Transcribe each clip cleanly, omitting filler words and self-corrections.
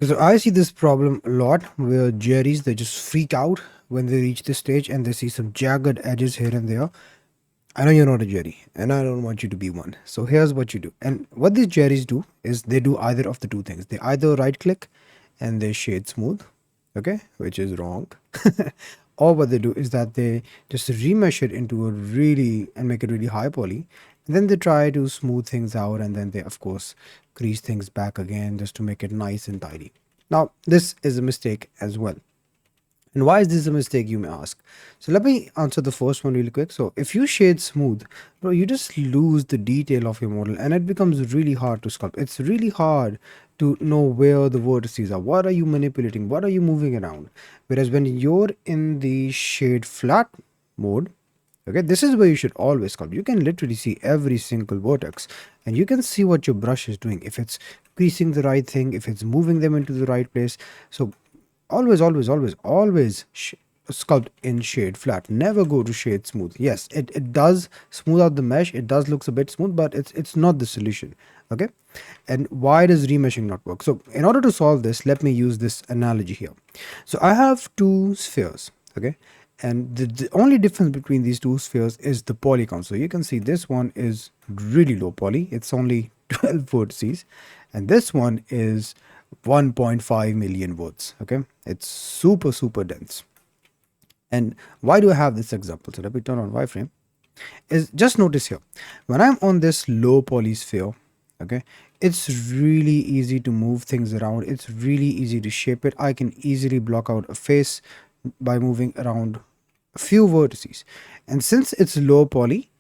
So I see this problem a lot where jerrys, they just freak out when they reach this stage and they see some jagged edges here and there. I know you're not a jerry and I don't want you to be one. So here's what you do. And what these jerrys do is they do either of the two things. They either right click and they shade smooth, okay, which is wrong. Or what they do is that they just remesh it into a really and make it really high poly. And then they try to smooth things out and then they of course crease things back again just to make it nice and tidy. Now this is a mistake as well. And why is this a mistake, you may ask? So let me answer the first one really quick. So if you shade smooth, bro, you just lose the detail of your model and it becomes really hard to sculpt. It's really hard to know where the vertices are. What are you manipulating? What are you moving around? Whereas when you're in the shade flat mode, okay, this is where you should always sculpt. You can literally see every single vertex and you can see what your brush is doing, if it's creasing the right thing, if it's moving them into the right place. So always sculpt in shade flat. Never go to shade smooth. Yes, it does smooth out the mesh. It does looks a bit smooth, but it's not the solution. Okay. And why does remeshing not work? So in order to solve this, let me use this analogy here. So I have two spheres. Okay. And the only difference between these two spheres is the poly count. So you can see this one is really low poly. It's only 12 vertices. And this one is 1.5 million words. Okay, it's super dense. And why do I have this example? So let me turn on wireframe. Is just notice here, when I'm on this low poly sphere, okay, it's really easy to move things around. It's really easy to shape it. I can easily block out a face by moving around a few vertices. And since it's low poly,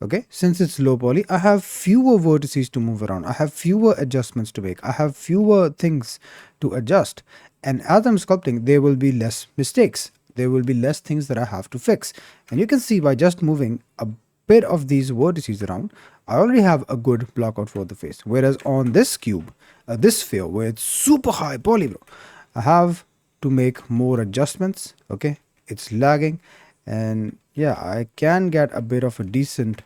okay, since it's low poly, I have fewer vertices to move around. I have fewer adjustments to make. I have fewer things to adjust. And as I'm sculpting, there will be less mistakes. There will be less things that I have to fix. And you can see by just moving a bit of these vertices around, I already have a good blockout for the face. Whereas on this cube, this sphere, where it's super high poly, bro, I have to make more adjustments. Okay, it's lagging. And yeah, I can get a bit of a decent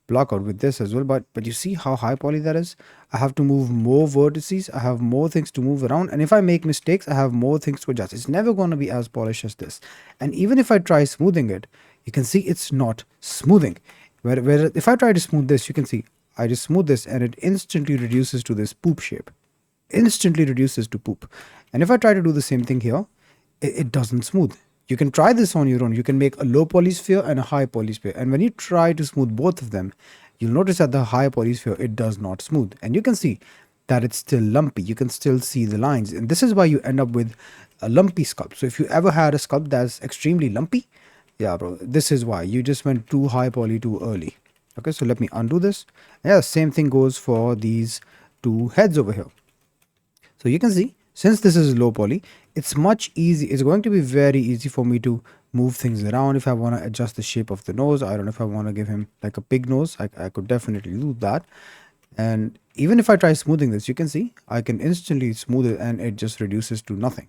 blockout with this as well, but you see how high poly that is. I have to move more vertices. I have more things to move around, and if I make mistakes, I have more things to adjust. It's never going to be as polished as this. And even if I try smoothing it, you can see it's not smoothing. Where if I try to smooth this, you can see I just smooth this and it instantly reduces to this poop shape. Instantly reduces to poop. And if I try to do the same thing here, it doesn't smooth. You can try this on your own. You can make a low poly sphere and a high poly sphere. And when you try to smooth both of them, you'll notice that the high poly sphere, it does not smooth. And you can see that it's still lumpy. You can still see the lines. And this is why you end up with a lumpy sculpt. So if you ever had a sculpt that's extremely lumpy, yeah, bro, this is why. You just went too high poly too early. Okay, so let me undo this. Yeah, same thing goes for these two heads over here. So you can see, since this is low poly, it's going to be very easy for me to move things around. If I want to adjust the shape of the nose, I don't know if I want to give him like a pig nose, I could definitely do that. And even if I try smoothing this, you can see I can instantly smooth it and it just reduces to nothing.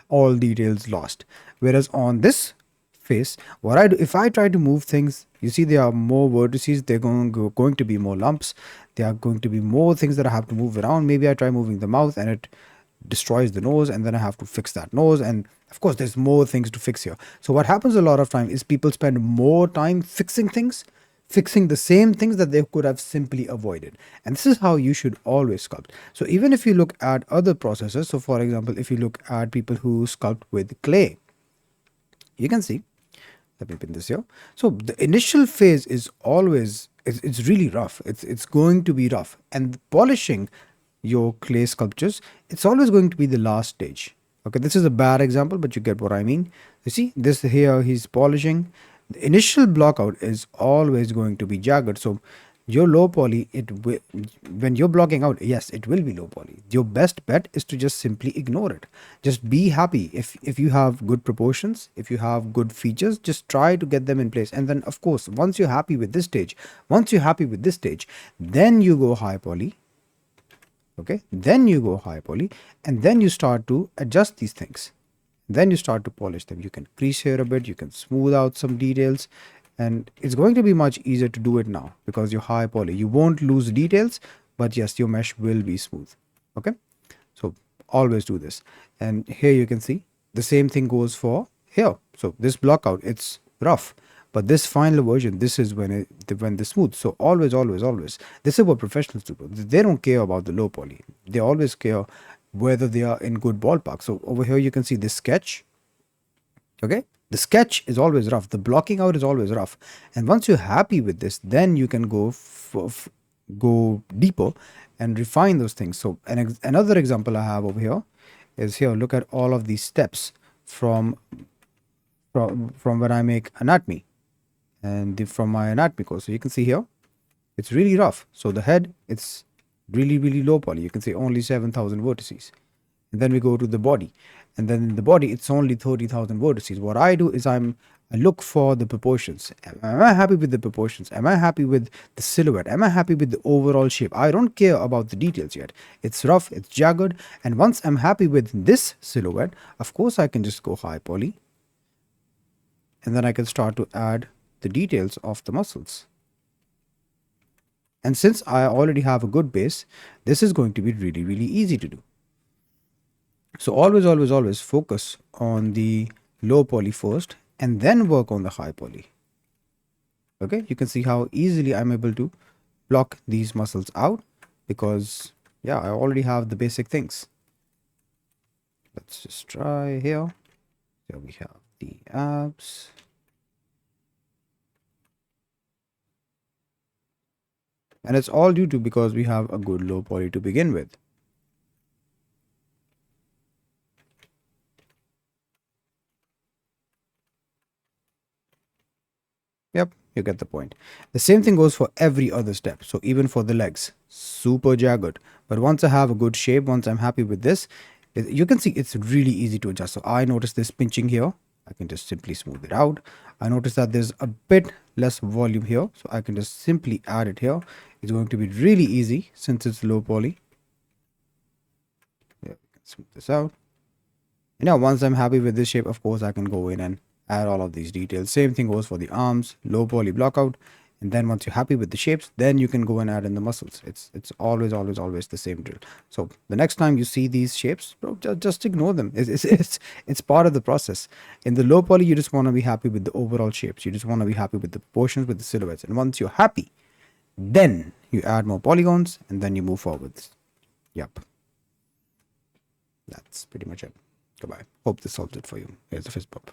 All details lost. Whereas on this face, what I do, if I try to move things, you see there are more vertices, they're going to be more lumps, there are going to be more things that I have to move around. Maybe I try moving the mouth and it destroys the nose, and then I have to fix that nose, and of course there's more things to fix here. So what happens a lot of time is people spend more time fixing things, fixing the same things that they could have simply avoided. And this is how you should always sculpt. So even if you look at other processes, so for example, if you look at people who sculpt with clay, you can see, let me pin this here. So the initial phase is always, it's really rough. It's going to be rough. And polishing your clay sculptures, it's always going to be the last stage. Okay, this is a bad example, but you get what I mean. You see, this here, he's polishing. The initial blockout is always going to be jagged. So your low poly, when you're blocking out, yes, it will be low poly. Your best bet is to just simply ignore it. Just be happy. If you have good proportions, if you have good features, just try to get them in place. And then of course, once you're happy with this stage, then you go high poly. Okay, then you go high poly, and then you start to adjust these things. Then you start to polish them. You can crease here a bit, you can smooth out some details, and it's going to be much easier to do it now because you're high poly. You won't lose details, but yes, your mesh will be smooth. Okay, so always do this. And here you can see the same thing goes for here. So this block out, it's rough, but this final version, this is when the smooth. So always, always, always, this is what professionals do. They don't care about the low poly. They always care whether they are in good ballpark. So over here you can see this sketch. Okay, the sketch is always rough, the blocking out is always rough, and once you're happy with this, then you can go deeper and refine those things. So another example I have over here is here. Look at all of these steps from when I make anatomy and from my anatomy course. So you can see here it's really rough. So the head, it's really low poly. You can see only 7,000 vertices. And then we go to the body, and then in the body it's only 30,000 vertices. What I do is I look for the proportions. Am I happy with the proportions? Am I happy with the silhouette? Am I happy with the overall shape? I don't care about the details yet. It's rough, it's jagged, and once I'm happy with this silhouette, of course I can just go high poly, and then I can start to add the details of the muscles. And since I already have a good base, this is going to be really easy to do. So always, always, always focus on the low poly first and then work on the high poly. Okay, you can see how easily I'm able to block these muscles out because, yeah, I already have the basic things. Let's just try here. Here we have the abs. And it's all due to because we have a good low poly to begin with. Yep, you get the point. The same thing goes for every other step. So even for the legs, super jagged. But once I have a good shape, once I'm happy with this, you can see it's really easy to adjust. So I notice this pinching here. I can just simply smooth it out. I notice that there's a bit less volume here. So I can just simply add it here. It's going to be really easy since it's low poly. Yeah, we can smooth this out. And now once I'm happy with this shape, of course, I can go in and add all of these details. Same thing goes for the arms, low poly block out. And then once you're happy with the shapes, then you can go and add in the muscles. It's always the same drill. So the next time you see these shapes, bro, just ignore them. It's part of the process. In the low poly, you just want to be happy with the overall shapes. You just want to be happy with the proportions, with the silhouettes. And once you're happy, then you add more polygons and then you move forward. Yep. That's pretty much it. Goodbye. Hope this solved it for you. Here's the fist bump.